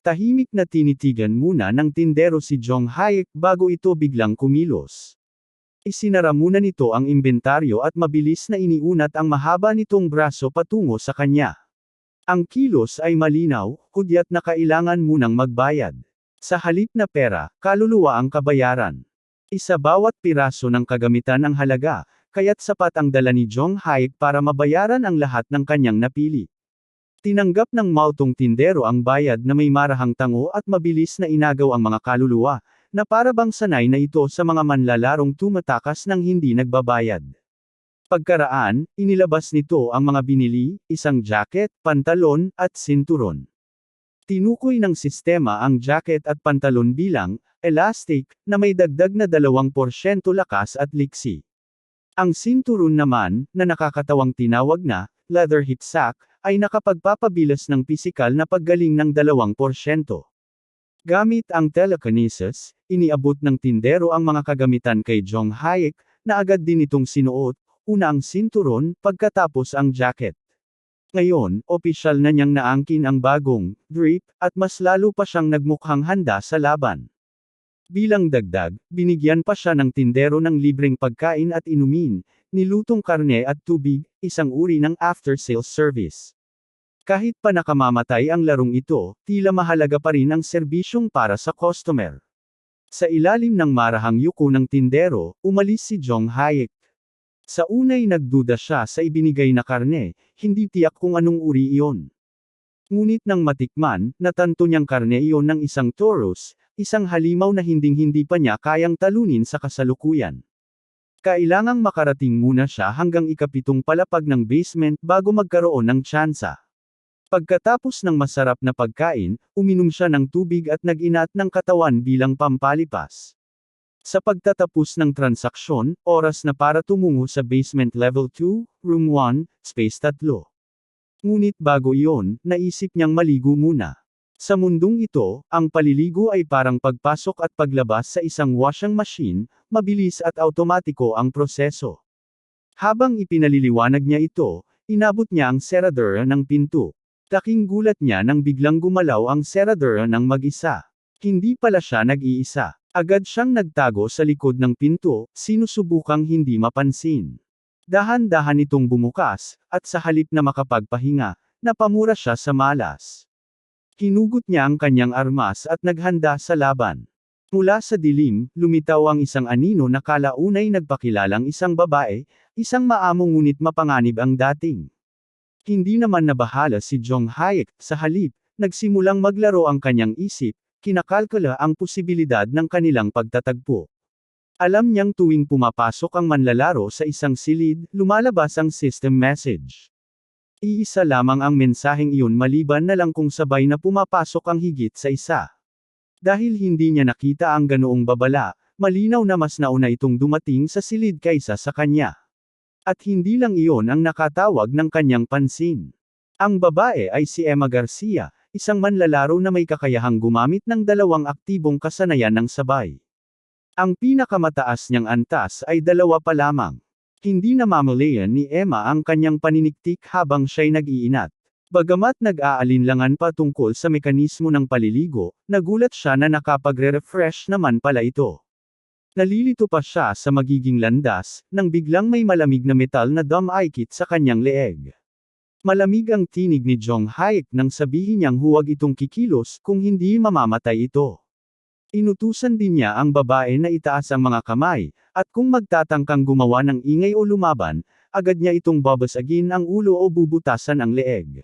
Tahimik na tinitigan muna ng tindero si Jong Hayek bago ito biglang kumilos. Isinara muna nito ang imbentaryo at mabilis na iniunat ang mahaba nitong braso patungo sa kanya. Ang kilos ay malinaw, hudyat na kailangan munang magbayad. Sa halip na pera, kaluluwa ang kabayaran. Isa bawat piraso ng kagamitan ang halaga, kaya't sapat ang dala ni Jong Hayek para mabayaran ang lahat ng kanyang napili. Tinanggap ng mautong tindero ang bayad na may marahang tango at mabilis na inagaw ang mga kaluluwa, na para bang sanay na ito sa mga manlalarong tumatakas ng hindi nagbabayad. Pagkaraan, inilabas nito ang mga binili, isang jacket, pantalon, at sinturon. Tinukoy ng sistema ang jacket at pantalon bilang elastic na may dagdag na 2% lakas at liksi. Ang sinturon naman, na nakakatawang tinawag na leather hip sack, ay nakapagpapabilas ng pisikal na paggaling ng 2%. Gamit ang telekinesis, iniabot ng tindero ang mga kagamitan kay Jong Hayek, na agad din itong sinuot, una ang sinturon, pagkatapos ang jacket. Ngayon, opisyal na niyang naangkin ang bagong drip, at mas lalo pa siyang nagmukhang handa sa laban. Bilang dagdag, binigyan pa siya ng tindero ng libreng pagkain at inumin, nilutong karne at tubig, isang uri ng after-sales service. Kahit pa nakamamatay ang larong ito, tila mahalaga pa rin ang serbisyong para sa customer. Sa ilalim ng marahang yuko ng tindero, umalis si Jong Hayek. Sa unay nagduda siya sa ibinigay na karne, hindi tiyak kung anong uri iyon. Ngunit nang matikman, natanto niyang karne iyon ng isang toros, isang halimaw na hinding-hindi pa niya kayang talunin sa kasalukuyan. Kailangang makarating muna siya hanggang ikapitong palapag ng basement bago magkaroon ng tsansa. Pagkatapos ng masarap na pagkain, uminom siya ng tubig at nag-inat ng katawan bilang pampalipas. Sa pagtatapos ng transaksyon, oras na para tumungo sa basement level 2, room 1, space 3. Ngunit bago iyon, naisip niyang maligo muna. Sa mundong ito, ang paliligo ay parang pagpasok at paglabas sa isang washing machine, mabilis at automatiko ang proseso. Habang ipinaliliwanag niya ito, inabot niya ang seradura ng pinto. Laking gulat niya nang biglang gumalaw ang seradura ng mag-isa. Hindi pala siya nag-iisa. Agad siyang nagtago sa likod ng pinto, sinusubukang hindi mapansin. Dahan-dahan itong bumukas, at sa halip na makapagpahinga, napamura siya sa malas. Hinugot niya ang kanyang armas at naghanda sa laban. Mula sa dilim, lumitaw ang isang anino na kalaunay nagpakilalang isang babae, isang maamo ngunit mapanganib ang dating. Hindi naman nabahala si Jong Hayek, sa halip, nagsimulang maglaro ang kanyang isip, kinakalkula ang posibilidad ng kanilang pagtatagpo. Alam niyang tuwing pumapasok ang manlalaro sa isang silid, lumalabas ang system message. Iisa lamang ang mensaheng iyon maliban na lang kung sabay na pumapasok ang higit sa isa. Dahil hindi niya nakita ang ganoong babala, malinaw na mas nauna itong dumating sa silid kaysa sa kanya. At hindi lang iyon ang nakatawag ng kanyang pansin. Ang babae ay si Emma Garcia, isang manlalaro na may kakayahang gumamit ng 2 aktibong kasanayan ng sabay. Ang pinakamataas niyang antas ay 2 pa lamang. Hindi namamalayan ni Emma ang kanyang paniniktik habang siya'y nag-iinat. Bagamat nag-aalinlangan pa tungkol sa mekanismo ng paliligo, nagulat siya na nakapagre-refresh naman pala ito. Nalilito pa siya sa magiging landas, nang biglang may malamig na metal na dam-aikit sa kanyang leeg. Malamig ang tinig ni Jong Hayek nang sabihin niyang huwag itong kikilos kung hindi mamamatay ito. Inutusan din niya ang babae na itaas ang mga kamay, at kung magtatangkang gumawa ng ingay o lumaban, agad niya itong babasagin ang ulo o bubutasan ang leeg.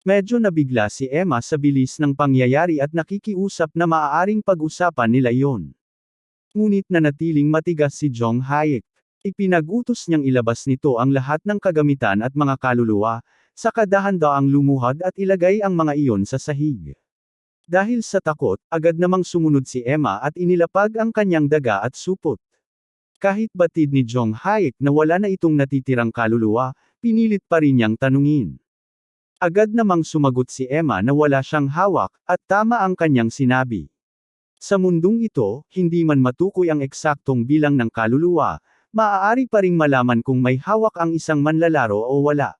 Medyo nabigla si Emma sa bilis ng pangyayari at nakikiusap na maaaring pag-usapan nila iyon. Ngunit nanatiling matigas si Jong Hayek. Ipinag-utos niyang ilabas nito ang lahat ng kagamitan at mga kaluluwa, saka dahan-daang lumuhad at ilagay ang mga iyon sa sahig. Dahil sa takot, agad namang sumunod si Emma at inilapag ang kanyang daga at supot. Kahit batid ni Jong Hayek na wala na itong natitirang kaluluwa, pinilit pa rin niyang tanungin. Agad namang sumagot si Emma na wala siyang hawak, at tama ang kanyang sinabi. Sa mundong ito, hindi man matukoy ang eksaktong bilang ng kaluluwa, maaari pa ring malaman kung may hawak ang isang manlalaro o wala.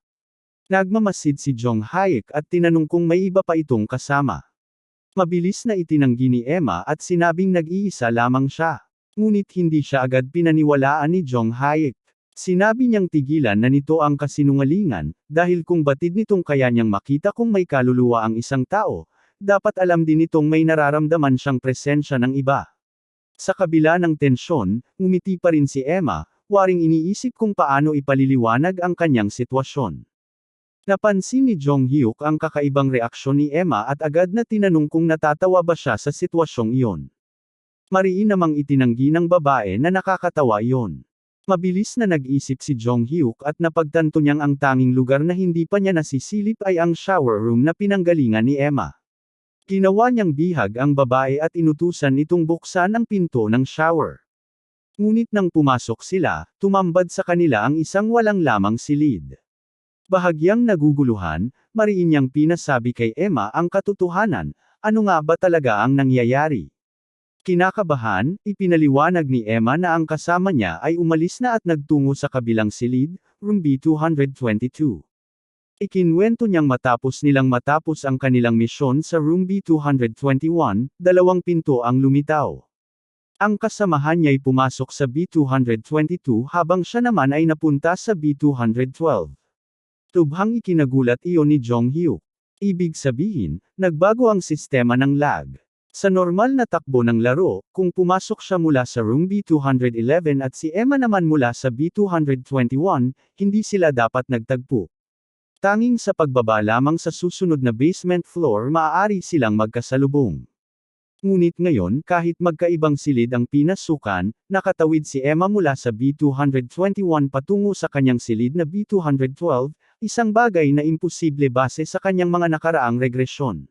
Nagmamasid si Jong Hayek at tinanong kung may iba pa itong kasama. Mabilis na itinanggi ni Emma at sinabing nag-iisa lamang siya. Ngunit hindi siya agad pinaniwalaan ni Jong Hayek. Sinabi niyang tigilan na nito ang kasinungalingan, dahil kung batid nitong kaya niyang makita kung may kaluluwa ang isang tao, dapat alam din nitong may nararamdaman siyang presensya ng iba. Sa kabila ng tensyon, ngumiti pa rin si Emma, waring iniisip kung paano ipaliliwanag ang kanyang sitwasyon. Napansin ni Jong Hyuk ang kakaibang reaksyon ni Emma at agad na tinanong kung natatawa ba siya sa sitwasyong iyon. Mariin namang itinanggi ng babae na nakakatawa iyon. Mabilis na nag-isip si Jong Hyuk at napagtanto niyang ang tanging lugar na hindi pa niya nasisilip ay ang shower room na pinanggalingan ni Emma. Ginawa niyang bihag ang babae at inutusan itong buksan ang pinto ng shower. Ngunit nang pumasok sila, tumambad sa kanila ang isang walang lamang silid. Bahagyang naguguluhan, mariin niyang pinasabi kay Emma ang katotohanan, ano nga ba talaga ang nangyayari? Kinakabahan, ipinaliwanag ni Emma na ang kasama niya ay umalis na at nagtungo sa kabilang silid, room B222. Ikinwento niyang matapos ang kanilang misyon sa room B221, dalawang pinto ang lumitaw. Ang kasamahan niya'y pumasok sa B222 habang siya naman ay napunta sa B212. Tubhang ikinagulat iyon ni Jong Hyuk. Ibig sabihin, nagbago ang sistema ng lag. Sa normal na takbo ng laro, kung pumasok siya mula sa room B211 at si Emma naman mula sa B221, hindi sila dapat nagtagpo. Tanging sa pagbaba lamang sa susunod na basement floor maaari silang magkasalubong. Ngunit ngayon kahit magkaibang silid ang pinasukan, nakatawid si Emma mula sa B221 patungo sa kanyang silid na B212, isang bagay na imposible base sa kanyang mga nakaraang regresyon.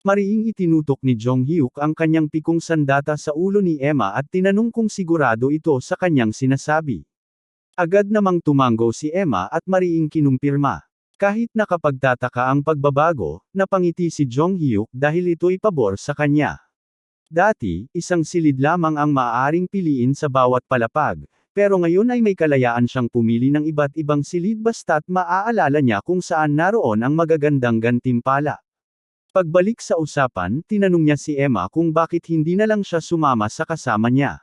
Mariing itinutok ni Jong Hyuk ang kanyang pikong sandata sa ulo ni Emma at tinanong kung sigurado ito sa kanyang sinasabi. Agad namang tumango si Emma at mariing kinumpirma. Kahit nakapagtataka ang pagbabago, napangiti si Jong Hyuk dahil ito'y pabor sa kanya. Dati, isang silid lamang ang maaaring piliin sa bawat palapag, pero ngayon ay may kalayaan siyang pumili ng iba't ibang silid basta't maaalala niya kung saan naroon ang magagandang gantimpala. Pagbalik sa usapan, tinanong niya si Emma kung bakit hindi na lang siya sumama sa kasama niya.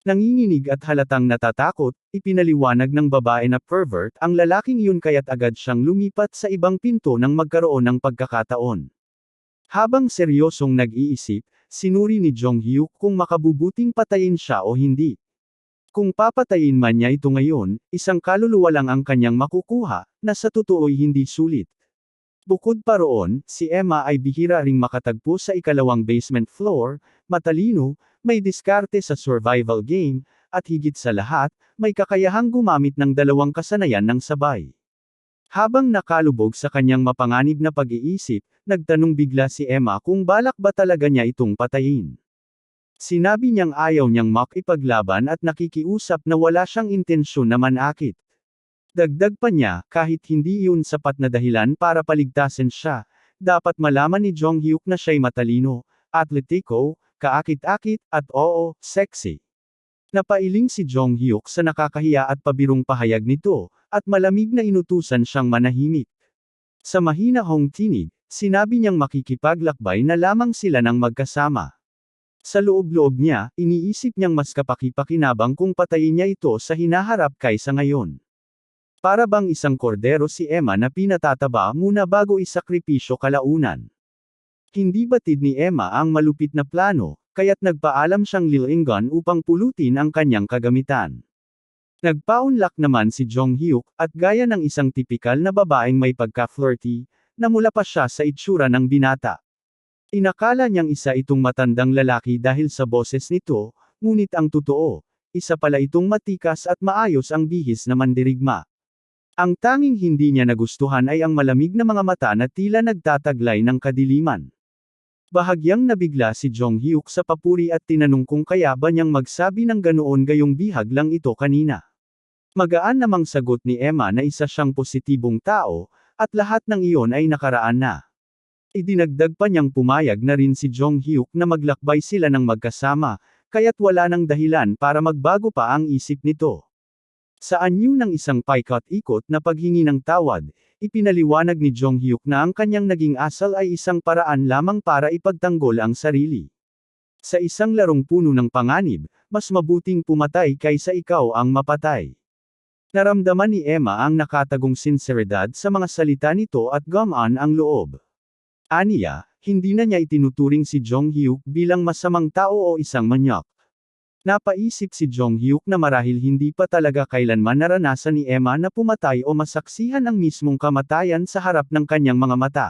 Nanginginig at halatang natatakot, ipinaliwanag ng babae na pervert ang lalaking iyon kaya't agad siyang lumipat sa ibang pinto nang magkaroon ng pagkakataon. Habang seryosong nag-iisip, sinuri ni Jong Hyuk kung makabubuting patayin siya o hindi. Kung papatayin man niya ito ngayon, isang kaluluwa lang ang kanyang makukuha, na sa totoo'y hindi sulit. Bukod pa roon, si Emma ay bihira ring makatagpo sa ikalawang basement floor, matalino, may diskarte sa survival game, at higit sa lahat, may kakayahang gumamit ng dalawang kasanayan ng sabay. Habang nakalubog sa kanyang mapanganib na pag-iisip, nagtanong bigla si Emma kung balak ba talaga niya itong patayin. Sinabi niyang ayaw niyang makipaglaban at nakikiusap na wala siyang intensyon na manakit. Dagdag pa niya, kahit hindi iyon sapat na dahilan para paligtasin siya, dapat malaman ni Jong Hyuk na siya'y matalino, atletiko, kaakit-akit, at oo, sexy. Napailing si Jong Hyuk sa nakakahiya at pabirong pahayag nito, at malamig na inutusan siyang manahimik. Sa mahinahong tinig, sinabi niyang makikipaglakbay na lamang sila ng magkasama. Sa loob-loob niya, iniisip niyang mas kapaki-pakinabang kung patayin niya ito sa hinaharap kaysa ngayon. Para bang isang kordero si Emma na pinatataba muna bago isakripisyo kalaunan. Hindi batid ni Emma ang malupit na plano, kaya't nagpaalam siyang lilingan upang pulutin ang kanyang kagamitan. Nagpaunlak naman si Jong Hyuk, at gaya ng isang tipikal na babaeng may pagka-flirty, namula pa siya sa itsura ng binata. Inakala niyang isa itong matandang lalaki dahil sa boses nito, ngunit ang totoo, isa pala itong matikas at maayos ang bihis na mandirigma. Ang tanging hindi niya nagustuhan ay ang malamig na mga mata na tila nagtataglay ng kadiliman. Bahagyang nabigla si Jong Hyuk sa papuri at tinanong kung kaya ba niyang magsabi ng ganoon gayong bihag lang ito kanina. Magaan namang sagot ni Emma na isa siyang positibong tao, at lahat ng iyon ay nakaraan na. Idinagdag pa niyang pumayag na rin si Jong Hyuk na maglakbay sila ng magkasama, kaya't wala nang dahilan para magbago pa ang isip nito. Sa anyo ng isang paikot-ikot na paghingi ng tawad, Ipinaliwanag ni Jong Hyuk na ang kanyang naging asal ay isang paraan lamang para ipagtanggol ang sarili. Sa isang larong puno ng panganib, mas mabuting pumatay kaysa ikaw ang mapatay. Naramdaman ni Emma ang nakatagong sinseridad sa mga salita nito at gumaan ang loob. Aniya, hindi na niya itinuturing si Jong Hyuk bilang masamang tao o isang manyak. Napaisip si Jong Hyuk na marahil hindi pa talaga kailanman naranasan ni Emma na pumatay o masaksihan ang mismong kamatayan sa harap ng kanyang mga mata.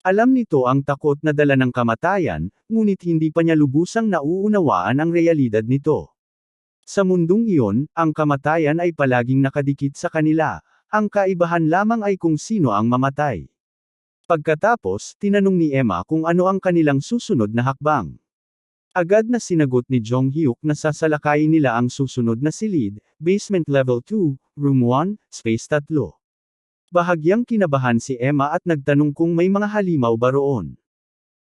Alam nito ang takot na dala ng kamatayan, ngunit hindi pa niya lubusang nauunawaan ang realidad nito. Sa mundong iyon, ang kamatayan ay palaging nakadikit sa kanila, ang kaibahan lamang ay kung sino ang mamatay. Pagkatapos, tinanong ni Emma kung ano ang kanilang susunod na hakbang. Agad na sinagot ni Jong Hyuk na sasalakayin nila ang susunod na silid, Basement Level 2, Room 1, Space 3. Bahagyang kinabahan si Emma at nagtanong kung may mga halimaw ba roon.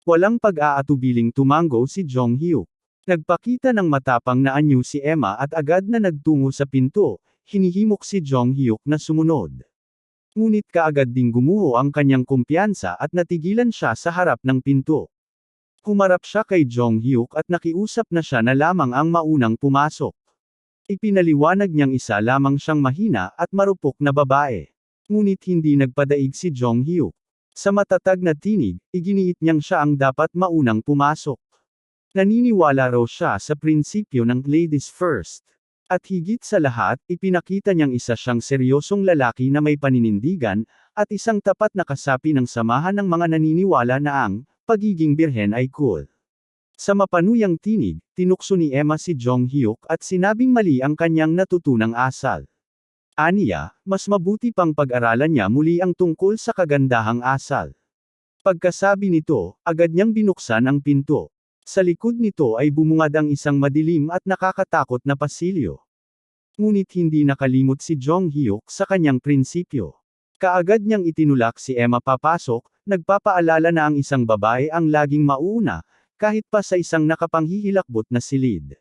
Walang pag-aatubiling tumango si Jong Hyuk. Nagpakita ng matapang na anyo si Emma at agad na nagtungo sa pinto, hinihimok si Jong Hyuk na sumunod. Ngunit kaagad ding gumuho ang kanyang kumpiyansa at natigilan siya sa harap ng pinto. Humarap siya kay Jong Hyuk at nakiusap na siya na lamang ang maunang pumasok. Ipinaliwanag niyang isa lamang siyang mahina at marupok na babae. Ngunit hindi nagpadaig si Jong Hyuk. Sa matatag na tinig, iginiit niyang siya ang dapat maunang pumasok. Naniniwala raw siya sa prinsipyo ng ladies first. At higit sa lahat, ipinakita niyang isa siyang seryosong lalaki na may paninindigan, at isang tapat na kasapi ng samahan ng mga naniniwala na ang pagiging birhen ay cool. Sa mapanuyang tinig, tinukso ni Emma si Jong Hyuk at sinabing mali ang kanyang natutunang asal. Aniya, mas mabuti pang pag-aralan niya muli ang tungkol sa kagandahang asal. Pagkasabi nito, agad niyang binuksan ang pinto. Sa likod nito ay bumungad ang isang madilim at nakakatakot na pasilyo. Ngunit hindi nakalimot si Jong Hyuk sa kanyang prinsipyo. Kaagad niyang itinulak si Emma papasok, nagpapaalala na ang isang babae ang laging mauuna, kahit pa sa isang nakapanghihilakbot na silid.